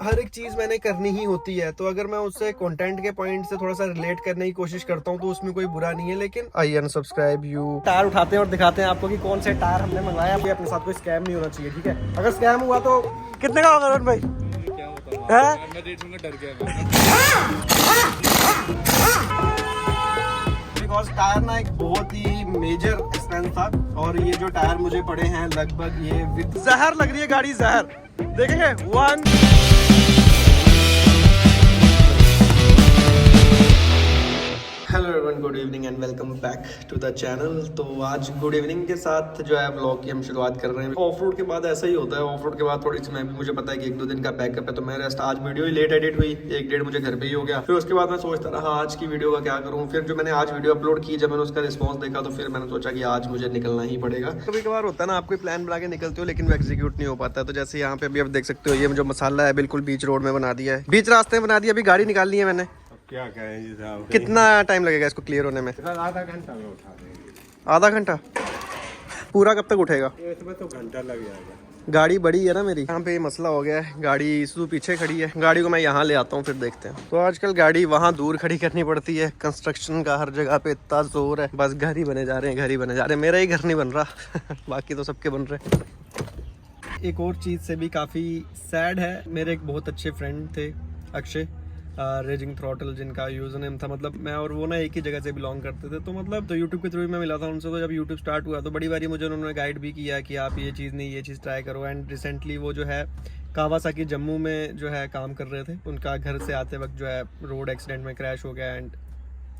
हर एक चीज मैंने करनी ही होती है, तो अगर मैं उससे कंटेंट के पॉइंट से थोड़ा सा रिलेट करने की कोशिश करता हूँ तो उसमें कोई बुरा नहीं है। लेकिन आई अनसब्सक्राइब यू। टायर उठाते हैं और दिखाते हैं आपको कि कौन से टायर हमने मंगवाया। ये अपने साथ कोई स्कैम नहीं होना चाहिए, ठीक है? अगर स्कैम हुआ तो कितने का होगा भाई? मैं रेट सुनकर डर गया। बिकॉज टायर ना एक बहुत ही मेजर एक्सपेंस था, और ये जो टायर मुझे पड़े हैं लगभग ये जहर लग रही है गाड़ी, जहर। देखेंगे 1 hello everyone, good evening and welcome back to the channel. तो आज गुड इवनिंग के साथ जो है व्लॉग की हम शुरुआत कर रहे हैं। ऑफ रोड के बाद ऐसा ही होता है, ऑफ रोड के बाद थोड़ी सी मुझे पता है कि 1-2 दिन का बैकअप है, तो मैं रेस्ट। आज वीडियो ही लेट एडिट हुई, 1-1:30 मुझे घर पे ही हो गया। फिर उसके बाद मैं सोचता रहा आज की वीडियो का क्या करूँ। फिर जो मैंने आज वीडियो अपलोड की, जब मैंने उसका रिस्पॉन्स देखा तो फिर मैंने सोचा कि आज मुझे निकलना ही पड़ेगा। कभी कभार होता है ना, आप कोई प्लान बना के निकलते हो लेकिन वो एग्जीक्यूट नहीं हो पाता है। तो जैसे यहाँ पे अभी आप देख सकते हो, ये जो मसाला है बिल्कुल बीच रोड में बना दिया है, बीच रास्ते में बना दिया। अभी गाड़ी निकालनी है मैंने, क्या कहें जी साहब। कितना टाइम लगेगा इसको क्लियर होने में? आधा घंटा में उठा देंगे। आधा घंटा? पूरा कब तक उठेगा? इसमें तो घंटा लग जाएगा। गाड़ी बड़ी है ना मेरी। यहाँ पे मसला हो गया है, गाड़ी इशू पीछे खड़ी है। गाड़ी को मैं यहाँ ले आता हूँ, फिर देखते हैं। तो आजकल गाड़ी वहाँ दूर खड़ी करनी पड़ती है। कंस्ट्रक्शन का हर जगह पे इतना जोर है, बस घर ही बने जा रहे हैं, घर ही बने जा रहे हैं। मेरा ही घर नहीं बन रहा बाकी तो सबके बन रहे हैं। एक और चीज़ से भी काफ़ी सैड है। मेरे एक बहुत अच्छे फ्रेंड थे, अक्षय रेजिंग थ्रॉटल, जिनका यूजर नेम था। मतलब मैं और वो ना एक ही जगह से बिलोंग करते थे, तो मतलब तो यूट्यूब के थ्रू मैं मिला था उनसे। तो जब यूट्यूब स्टार्ट हुआ तो बड़ी बारी मुझे उन्होंने गाइड भी किया कि आप ये चीज़ नहीं, ये चीज़ ट्राई करो। एंड रिसेंटली वो जो है कावासाकी जम्मू में जो है काम कर रहे थे। उनका घर से आते वक्त जो है रोड एक्सीडेंट में क्रैश हो गया, एंड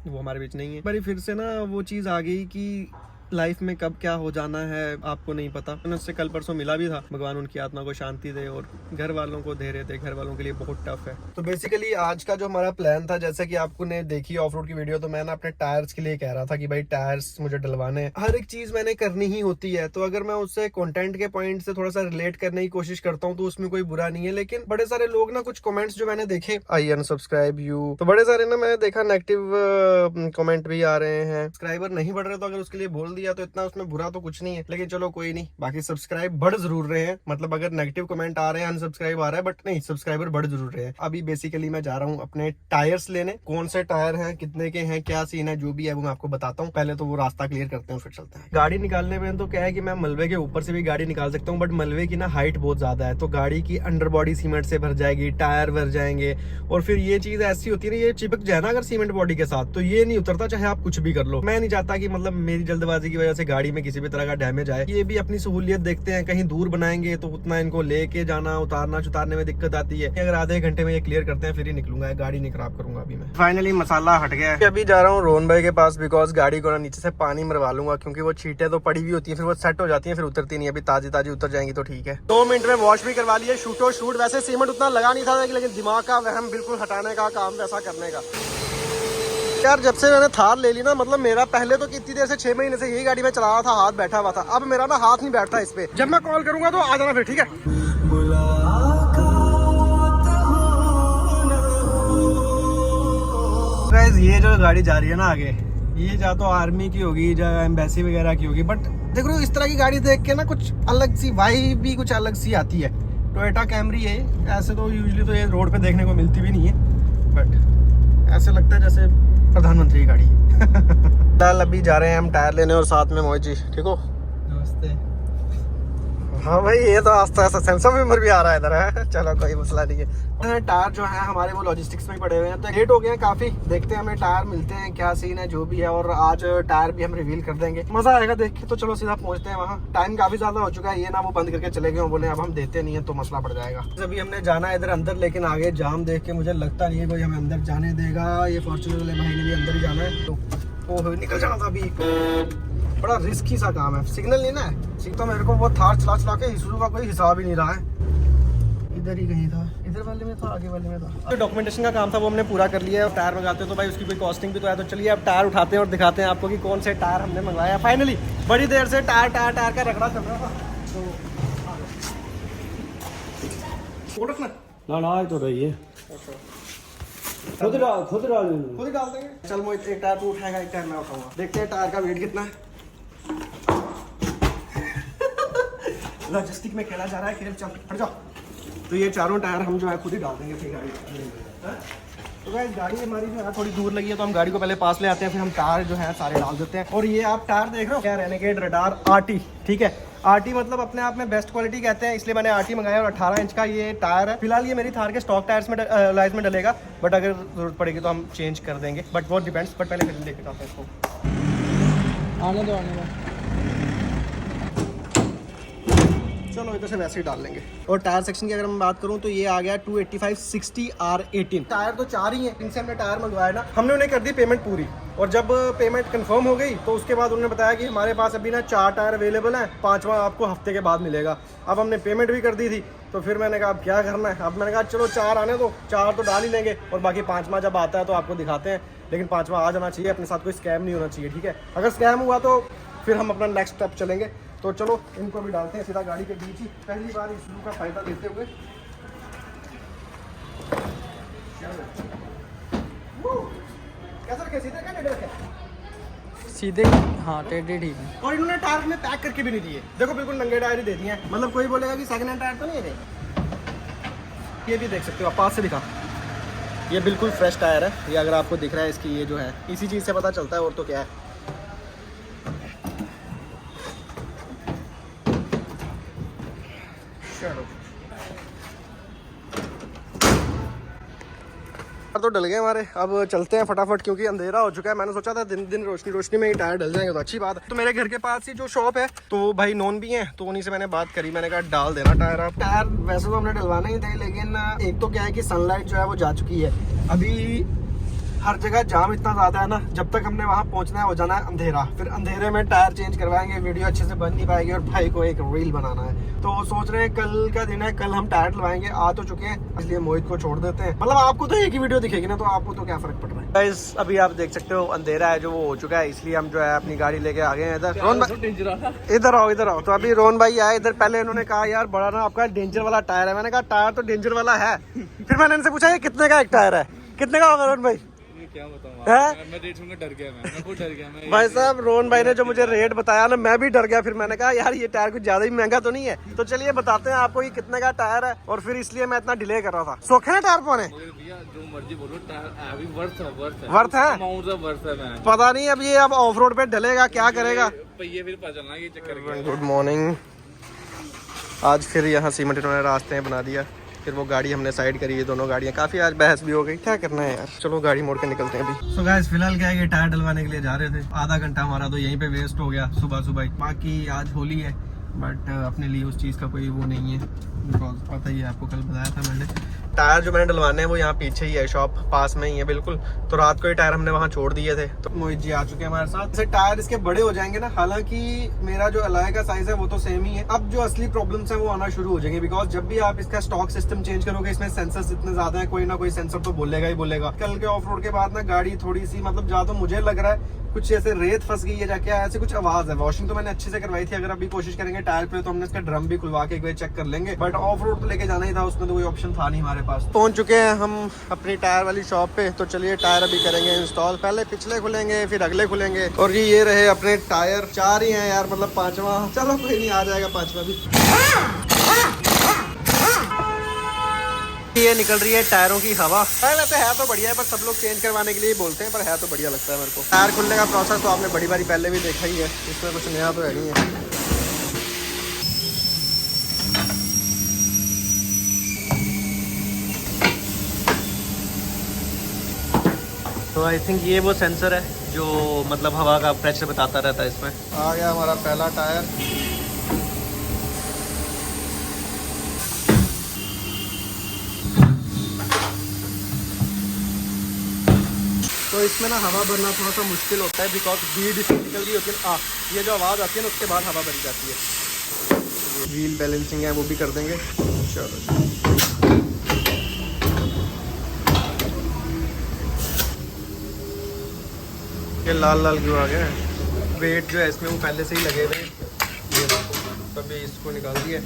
वो हमारे बीच नहीं है। पर फिर से ना वो चीज़ आ गई कि लाइफ में कब क्या हो जाना है आपको नहीं पता। मैंने उससे कल परसों मिला भी था। भगवान उनकी आत्मा को शांति दे, और घर वालों को धैर्य दे। घर वालों के लिए बहुत टफ है। तो बेसिकली आज का जो हमारा प्लान था, जैसे कि आपको ने देखी ऑफ रोड की वीडियो, तो मैं ना अपने टायर्स के लिए कह रहा था कि भाई टायर्स मुझे डलवाने हैं। हर एक चीज मैंने करनी ही होती है, तो अगर मैं उससे कंटेंट के पॉइंट से थोड़ा सा रिलेट करने की कोशिश करता हूँ तो उसमें कोई बुरा नहीं है। लेकिन बड़े सारे लोग ना, कुछ कमेंट्स जो मैंने देखे, आई अनसब्सक्राइब यू, तो बड़े सारे ना मैंने देखा नेगेटिव कमेंट भी आ रहे हैं। सब्सक्राइबर नहीं बढ़ रहे, तो अगर उसके लिए बोल दिया तो इतना उसमें बुरा तो कुछ नहीं है। लेकिन चलो कोई नहीं, बाकी सब्सक्राइब बढ़ जरूर रहे हैं। मतलब अगर नेगेटिव कमेंट आ रहे हैं, अनसब्सक्राइब आ रहा है, बट नहीं, सब्सक्राइबर बढ़ जरूर रहे हैं। अभी बेसिकली मैं जा रहा हूँ अपने टायर्स लेने। कौन से टायर हैं, कितने के हैं, क्या सीन है, जो भी है वो मैं आपको बताता हूँ। पहले तो वो रास्ता क्लियर करते हैं, फिर चलते हैं। गाड़ी निकालने में तो क्या है कि मैं मलबे के ऊपर से भी गाड़ी निकाल सकता हूँ, बट मलबे की ना हाइट बहुत ज्यादा है, तो गाड़ी की अंडर बॉडी सीमेंट से भर जाएगी, टायर भर जाएंगे। और फिर ये चीज ऐसी होती है ना, ये चिपक जाए ना अगर सीमेंट बॉडी के साथ, तो ये नहीं उतरता, चाहे आप कुछ भी कर लो। मैं नहीं चाहता कि मतलब मेरी जल्दबाजी की वजह से गाड़ी में किसी भी तरह का डैमेज आए। ये भी अपनी सहूलियत देखते हैं, कहीं दूर बनाएंगे तो उतना इनको लेके जाना, उतारने में दिक्कत आती है। अगर आधे घंटे में ये क्लियर करते हैं फिर ही निकलूंगा, गाड़ी नहीं खराब करूंगा अभी मैं। फाइनली मसाला हट गया है। अभी जा रहा हूँ रोहन भाई के पास, बिकॉज गाड़ी को ना नीचे से पानी मरवा लूंगा, क्योंकि वो छींटे तो पड़ी हुई होती है, फिर वो सेट हो जाती है, फिर उतरती नहीं। अभी ताजी ताजी उतर जाएंगी तो ठीक है। 2 मिनट में वॉश भी करवा लिया, शूटो शूट। वैसे सीमेंट उतना लगा नहीं था, लेकिन दिमाग का वहम बिल्कुल हटाने का काम वैसा करने का। यार जब से मैंने थार ले ली ना, मतलब मेरा पहले तो कितनी देर से 6 महीने से यही गाड़ी में चला रहा था, हाथ बैठा हुआ था। अब मेरा ना हाथ नहीं बैठता इस पे। जब मैं कॉल करूंगा तो आ जाना फिर, ठीक है? गाइस ये जो गाड़ी जा रही है ना आगे, ये जा तो आर्मी की होगी, या एम्बेसी वगैरह की होगी, बट देखो इस तरह की गाड़ी देख के ना कुछ अलग सी वाइब भी कुछ अलग सी आती है। टोयोटा कैमरी है। ऐसे तो यूजुअली तो ये रोड पे देखने को मिलती भी नहीं है, बट ऐसे लगता है जैसे प्रधानमंत्री की गाड़ी। फिलहाल अभी जा रहे हैं हम टायर लेने, और साथ में मोहित जी। ठीक हो? नमस्ते। हाँ भाई, ये तो आस्ता आस्ता सेंस ऑफ ह्यूमर भी आ रहा है इधर है। चलो कोई मसला नहीं है। टायर जो है हमारे वो लॉजिस्टिक्स में ही पड़े हुए हैं, तो लेट हो गए हैं काफी। देखते हैं हमें टायर मिलते हैं, क्या सीन है जो भी है, और आज टायर भी हम रिवील कर देंगे। मजा आएगा देख के। तो चलो सीधा पहुंचते हैं वहाँ। टाइम काफी ज्यादा हो चुका है, ये ना वो बंद करके चले गए, बोले अब हम देते नहीं है तो मसला पड़ जाएगा। अभी हमने जाना है इधर अंदर, लेकिन आगे जाम देख के मुझे लगता नहीं है कोई हमें अंदर जाने देगा। ये फॉर्च्यूनर वाले भाई ने भी अंदर ही जाना है, तो वो निकल जाना था अभी। बड़ा रिस्की सा काम है। सिग्नल नहीं ना है, तो मेरे को वो थार चला चला के इशू का कोई हिसाब ही नहीं रहा है। इधर ही कहीं था, इधर वाले में था, आगे वाले में था। जो डॉक्यूमेंटेशन का काम था वो हमने पूरा कर लिया है। टायर मंगाते हो तो भाई उसकी कोई कॉस्टिंग भी तो है। तो चलिए अब टायर उठाते हैं और दिखाते हैं आपको कि कौन से टायर हमने मंगवाया। फाइनली बड़ी देर से टायर का रगड़ा चल रहा था, तो ना तो रही है। खुद ही डाल देंगे। चल वो एक टायर तू उठाएगा, एक टायर मैं उठाऊंगा। देखते हैं टायर का वेट कितना है। लॉजिस्टिक में खेला जा रहा है खेल। चल हट जाओ। तो ये चारों टायर हम जो है खुद ही डाल देंगे अपनी गाड़ी में। तो गाइस गाड़ी हमारी जो है थोड़ी दूर लगी है, तो हम गाड़ी को पहले पास ले आते हैं, फिर हम टायर जो है सारे डाल देते हैं। और ये आप टायर देख रहे हो क्या, रेनेगेड रडार RT, ठीक है। RT मतलब अपने आप में बेस्ट क्वालिटी कहते हैं, इसलिए मैंने RT मंगाया। और 18 इंच का ये टायर है। फिलहाल ये मेरी थार के स्टॉक टायर्स में लाइज में डलेगा, बट अगर जरूरत पड़ेगी तो हम चेंज कर देंगे, बट वो डिपेंड्स। बट पहले फिर लेके जाते हैं इसको। आने दो। चलो इधर से वैसे ही डाल लेंगे। और टायर सेक्शन की अगर मैं बात करूं तो ये आ गया 285/60 R18। टायर तो 4 ही हैं, इनसे हमने टायर मंगवाया ना, हमने उन्हें कर दी पेमेंट पूरी। और जब पेमेंट कंफर्म हो गई तो उसके बाद उन्होंने बताया कि हमारे पास अभी ना 4 टायर अवेलेबल हैं, 5वां आपको हफ्ते के बाद मिलेगा। अब हमने पेमेंट भी कर दी थी, तो फिर मैंने कहा अब क्या करना है। अब मैंने कहा चलो 4 आने दो, 4 तो डाल ही लेंगे, और बाकी 5वां जब आता है तो आपको दिखाते हैं। लेकिन 5वां आ जाना चाहिए, अपने साथ कोई स्कैम नहीं होना चाहिए, ठीक है। अगर स्कैम हुआ तो फिर हम अपना नेक्स्ट स्टेप चलेंगे। तो चलो इनको भी डालते हैं सीधा गाड़ी के बीच ही, पहली बार इस का फायदा लेते हुए। कैसा रखे, सीधे क्या टेढ़े रखे? सीधे, हाँ टेढ़े ठीक है। और इन्होंने टायर में पैक करके भी नहीं दिए, देखो बिल्कुल नंगे टायर ही दे दिए हैं। मतलब कोई बोलेगा कि सेकंड हैंड टायर तो नहीं है। ये भी देख सकते हो आप, पास से दिखा, ये बिल्कुल फ्रेश टायर है। ये अगर आपको दिख रहा है इसकी, ये जो है इसी चीज़ से पता चलता है, और तो क्या है। तो डल गए हमारे, अब चलते हैं फटाफट क्योंकि अंधेरा हो चुका है। मैंने सोचा था दिन दिन रोशनी रोशनी में ही टायर डल जाएंगे तो अच्छी बात है। तो मेरे घर के पास ही जो शॉप है तो भाई नॉन भी है, तो उन्हीं से मैंने बात करी। मैंने कहा डाल देना टायर आप। टायर वैसे तो हमने डलवाने ही थे, लेकिन एक तो क्या है कि सनलाइट जो है वो जा चुकी है। अभी हर जगह जाम इतना ज़्यादा है ना, जब तक हमने वहाँ पहुँचना है हो जाना है अंधेरा। फिर अंधेरे में टायर चेंज करवाएंगे, वीडियो अच्छे से बन नहीं पाएगी, और भाई को एक रील बनाना है। तो सोच रहे हैं कल का दिन है, कल हम टायर डलवाएंगे। आ तो चुके हैं, इसलिए मोहित को छोड़ देते हैं। मतलब आपको तो एक ही वीडियो दिखेगी ना, तो आपको तो क्या फर्क पड़ रहा है। गाइस अभी आप देख सकते हो अंधेरा है जो वो हो चुका है, इसलिए हम जो है अपनी गाड़ी लेके आ गए हैं इधर। रोन भाई इधर आओ, इधर आओ। तो अभी रोन भाई आए इधर। पहले इन्होंने कहा यार बड़ा ना आपका डेंजर वाला टायर है। मैंने कहा टायर तो डेंजर वाला है। फिर मैंने इनसे पूछा ये कितने का एक टायर है, कितने का होगा रोन भाई? क्या बताऊं, मैं रेट सुनकर डर गया। मैं खुद डर गया। मैं भाई साहब रोन भाई ने जो मुझे रेट बताया ना, मैं भी डर गया। फिर मैंने कहा यार ये टायर कुछ ज्यादा ही महंगा तो नहीं है। तो चलिए बताते हैं आपको ये कितने का टायर है, और फिर इसलिए मैं इतना डिले कर रहा था। सोखे है टायर पौने, भैया जो मर्जी बोलो, टायर अभी वर्थ है। वर्थ है। मैं पता नहीं अब ये अब ऑफ रोड पे डलेगा क्या करेगा। पहिए फिर पता चलना ये चक्कर। Good morning. आज फिर यहाँ सीमेंट इन्होंने रास्ते बना दिया, फिर वो गाड़ी हमने साइड करी है। दोनों गाड़ियाँ काफी आज बहस भी हो गई, क्या करना है यार। चलो गाड़ी मोड़ के निकलते हैं अभी। सो गाइस फिलहाल क्या है, ये टायर डलवाने के लिए जा रहे थे। आधा घंटा हमारा तो यहीं पे वेस्ट हो गया सुबह सुबह। बाकी आज होली है, बट अपने लिए उस चीज़ का कोई वो नहीं है, बिकॉज पता ही है आपको, कल बताया था मैंने। टायर जो मैंने डलवाने हैं वो यहाँ पीछे ही है, शॉप पास में ही है बिल्कुल। तो रात को ही टायर हमने वहाँ छोड़ दिए थे। तो मोहित जी आ चुके हैं हमारे साथ। जैसे टायर इसके बड़े हो जाएंगे ना, हालांकि मेरा जो अलाय का साइज है वो तो सेम ही है। अब जो असली प्रॉब्लम्स है वो आना शुरू हो जाएंगे, बिकॉज जब भी आप इसका स्टॉक सिस्टम चेंज करोगे, इसमें सेंसर्स इतने ज्यादा है, कोई ना कोई सेंसर तो बोलेगा ही बोलेगा। कल के ऑफ रोड के बाद ना गाड़ी थोड़ी सी, मतलब ज्यादा मुझे लग रहा है कुछ ऐसे रेत फंस गई है जाके, ऐसे कुछ आवाज है। वॉशिंग तो मैंने अच्छे से करवाई थी। अगर अभी कोशिश करेंगे टायर पे तो हमने इसका ड्रम भी खुलवा के एक बार चेक कर लेंगे, बट ऑफ रोड तो लेके जाना ही था, उसमें तो कोई ऑप्शन था नहीं हमारे पास। पहुंच चुके हैं हम अपनी टायर वाली शॉप पे। तो चलिए टायर अभी करेंगे इंस्टॉल। पहले पिछले खुलेंगे फिर अगले खुलेंगे। और ये रहे अपने टायर, 4 ही हैं यार, मतलब 5वां, चलो कोई नहीं, आ जाएगा 5वां भी। ये निकल रही है टायरों की हवा। वैसे है तो बढ़िया है, पर सब लोग चेंज करवाने के लिए बोलते हैं, पर है तो बढ़िया लगता है मेरे को। टायर खुलने का प्रोसेस तो आपने बड़ी बारी पहले भी देखा ही है, इसमें कुछ नया तो है नहीं है। तो आई थिंक ये वो सेंसर है जो मतलब हवा का प्रेशर बताता रहता है इसमें। आ गया हमारा पहला टायर। तो इसमें ना हवा भरना थोड़ा सा मुश्किल होता है, बिकॉज बीड इसकी निकल रही होती है। ये जो आवाज़ आती है ना, उसके बाद हवा भरी जाती है। व्हील बैलेंसिंग है वो भी कर देंगे। चलो ये लाल लाल क्यों आ गया है? वेट जो है इसमें वो पहले से ही लगे हुए हैं, ये तभी इसको निकाल दिया।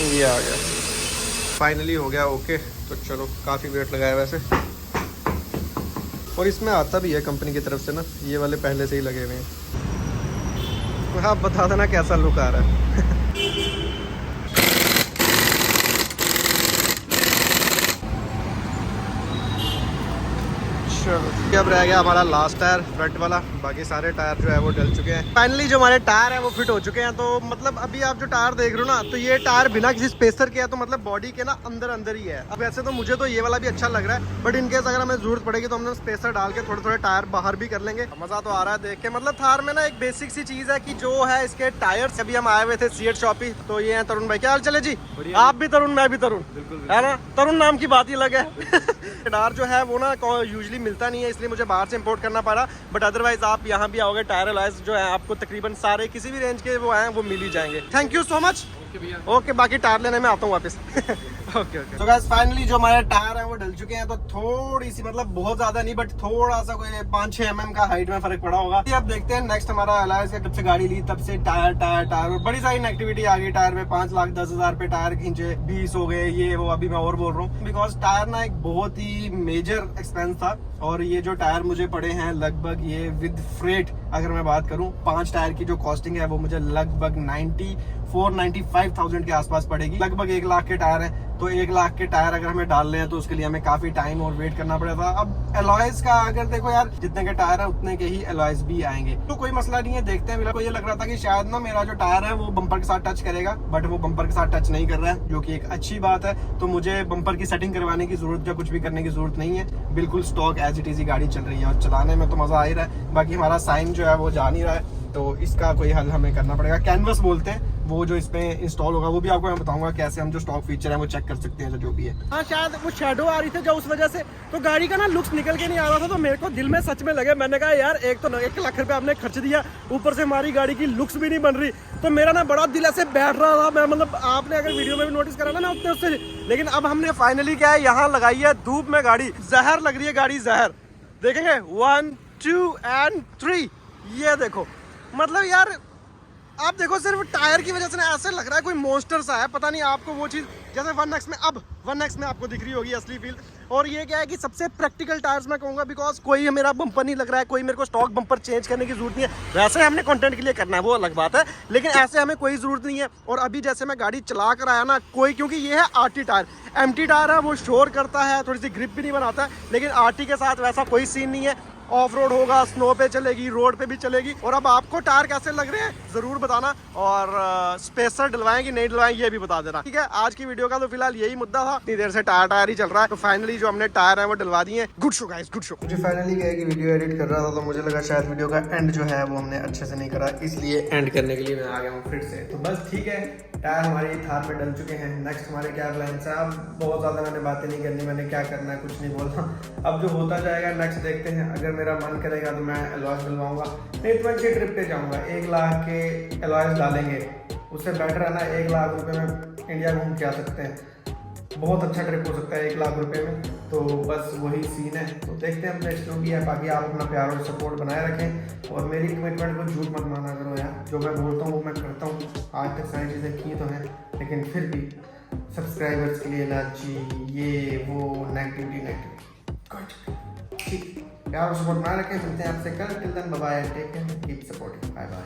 ये आ गया, फाइनली हो गया ओके। तो चलो काफ़ी वेट लगाया वैसे। और इसमें आता भी है कंपनी की तरफ से ना, ये वाले पहले से ही लगे हुए हैं। आप बता देना कैसा लुक आ रहा है। चलो अब रह गया हमारा लास्ट टायर फ्रंट वाला, बाकी सारे टायर जो है वो डल चुके हैं। फाइनली जो हमारे टायर है वो फिट हो चुके हैं। तो मतलब अभी आप जो टायर देख रहे हो ना, तो ये टायर बिना किसी स्पेसर के है, तो मतलब बॉडी के ना अंदर अंदर ही है। अब वैसे तो मुझे तो ये वाला भी अच्छा लग रहा है, बट इनकेस अगर हमें जरूरत पड़ेगी तो हम स्पेसर डाल के थोड़े थोड़े टायर बाहर भी कर लेंगे। मजा तो आ रहा है देख के। मतलब थार में ना एक बेसिक सी चीज है कि जो है इसके टायर्स। अभी हम आए हुए थे सीएट शॉपी, तो ये है तरुण भाई। क्या हाल चले जी? आप भी तरुण, मैं भी तरुण, है ना? तरुण नाम की बात ही अलग है। टायर जो है वो ना यूजुअली मिलता नहीं है, इसलिए मुझे बाहर से इंपोर्ट करना पड़ा। बट अदरवाइज आप यहाँ भी आओगे, टायर अलॉयज जो है आपको तकरीबन सारे किसी भी रेंज के वो हैं वो मिल ही जाएंगे। Thank you so much. Okay, बाकी टायर लेने में आता हूँ वापस। Okay okay. तो गाइस फाइनली जो हमारे टायर हैं वो डल चुके हैं। तो थोड़ी सी, मतलब बहुत ज्यादा नहीं, बट थोड़ा सा कोई 5-6 mm का हाइट में फर्क पड़ा होगा। अब देखते हैं नेक्स्ट हमारा अलॉयज का। जब से गाड़ी ली तब से टायर टायर टायर और बड़ी सारी नेगेटिविटी आ गई। टायर में 5,10,000 पे टायर खींचे, 20 हो गए, ये वो। अभी मैं और बोल रहा हूँ बिकॉज टायर ना एक बहुत ही मेजर एक्सपेंस था। और ये जो टायर मुझे पड़े हैं लगभग, ये विद फ्रेट अगर मैं बात करूं, 5 टायर की जो कॉस्टिंग है वो मुझे लगभग 94-95,000 के आसपास पड़ेगी। लगभग 1 लाख के टायर हैं। तो 1 लाख के टायर अगर हमें डाल रहे हैं तो उसके लिए हमें काफी टाइम और वेट करना पड़ेगा। अब एलॉयज का अगर देखो यार, जितने के टायर है उतने के ही एलॉयज भी आएंगे, तो कोई मसला नहीं है। देखते हैं। मेरा को ये लग रहा था कि शायद ना मेरा जो टायर है वो बम्पर के साथ टच करेगा, बट वो बम्पर के साथ टच नहीं कर रहा है, जो कि एक अच्छी बात है। तो मुझे बम्पर की सेटिंग करवाने की जरूरत या कुछ भी करने की जरूरत नहीं है। बिल्कुल स्टॉक एज इट इज ही गाड़ी चल रही है और चलाने में तो मजा आ ही रहा है। बाकी हमारा साइन जो है वो जा नहीं रहा है, तो इसका कोई हल हमें करना पड़ेगा। कैनवस बोलते हैं वो, जो इसमें इंस्टॉल होगा वो भी आपको मैं बताऊंगा कैसे हम जो स्टॉक फीचर है वो चेक कर सकते हैं, जो भी है। हाँ, शायद वो शैडो आ रही थी जो, उस वजह से तो गाड़ी का ना लुक्स निकल के नहीं आ रहा था। तो मेरे को दिल में सच में लगे, मैंने कहा यार एक तो 1 लाख रुपए आपने खर्च दिया, ऊपर से हमारी गाड़ी की लुक्स भी नहीं बन रही। तो मेरा ना बड़ा दिल ऐसे बैठ रहा था। मैं मतलब आपने अगर वीडियो में भी नोटिस करा ना उतने उससे, लेकिन अब हमने फाइनली क्या है, यहाँ लगाई है धूप में गाड़ी। जहर लग रही है गाड़ी, जहर। देखेंगे 1 2 and 3, ये देखो। मतलब यार आप देखो, सिर्फ टायर की वजह से ना ऐसे लग रहा है कोई मॉन्स्टर सा है। पता नहीं आपको वो चीज़ जैसे 1X में, अब 1X में आपको दिख रही होगी असली फील। और ये क्या है कि सबसे प्रैक्टिकल टायर्स मैं कहूँगा, बिकॉज कोई मेरा बम्पर नहीं लग रहा है, कोई मेरे को स्टॉक बम्पर चेंज करने की जरूरत नहीं है। वैसे हमने कंटेंट के लिए करना है वो अलग बात है, लेकिन ऐसे हमें कोई जरूरत नहीं है। और अभी जैसे मैं गाड़ी चला कर आया ना, कोई, क्योंकि ये है आरटी टायर, एमटी टायर है, वो शोर करता है, थोड़ी सी ग्रिप भी नहीं बनाता है। लेकिन आरटी के साथ वैसा कोई सीन नहीं है। ऑफ रोड होगा, स्नो पे चलेगी, रोड पे भी चलेगी। और अब आपको टायर कैसे लग रहे हैं जरूर बताना, और स्पेसर डलवाएंगे नहीं डलवाएंगे ये भी बता देना, ठीक है। आज की वीडियो का तो फिलहाल यही मुद्दा था। इतनी देर से टायर ही चल रहा है, तो फाइनली जो हमने टायर है वो डलवा दिए। Good show guys, good show. मुझे फाइनली क्या है कि वीडियो एडिट कर रहा था, तो मुझे लगा शायद वीडियो का एंड जो है वो हमने अच्छे से नहीं करा, इसलिए एंड करने के लिए मैं आ गया हूँ फिर से। तो बस ठीक है, टायर हमारी थार पे डल चुके हैं। नेक्स्ट हमारे क्या प्लान्स हैं? अब बहुत ज़्यादा मैंने बातें नहीं करनी, मैंने क्या करना है कुछ नहीं बोलना। अब जो होता जाएगा नेक्स्ट देखते हैं। अगर मेरा मन करेगा तो मैं एलॉयज डलवाऊंगा, नहीं तो मैं अच्छी ट्रिप पे जाऊंगा। 1 लाख के एलॉयज डालेंगे, उससे बेटर है ना 1 लाख रुपए में इंडिया घूम के आ सकते हैं। बहुत अच्छा ट्रिप हो सकता है 1 लाख रुपए में। तो बस वही सीन है। तो देखते हैं नेक्स्ट जो भी है। बाकी आप अपना प्यार और सपोर्ट बनाए रखें, और मेरी कमिटमेंट को झूठ मत माना करो यार। जो मैं बोलता हूँ वो मैं करता हूँ। आज तक सारी चीज़ें की तो हैं, लेकिन फिर भी सब्सक्राइबर्स के लिए ना जी ये वो नेगेटिविटी ठीक। प्यार और सपोर्ट बनाए रखें। मिलते हैं आपसे कल। Till then bye bye, take care, keep supporting, bye bye.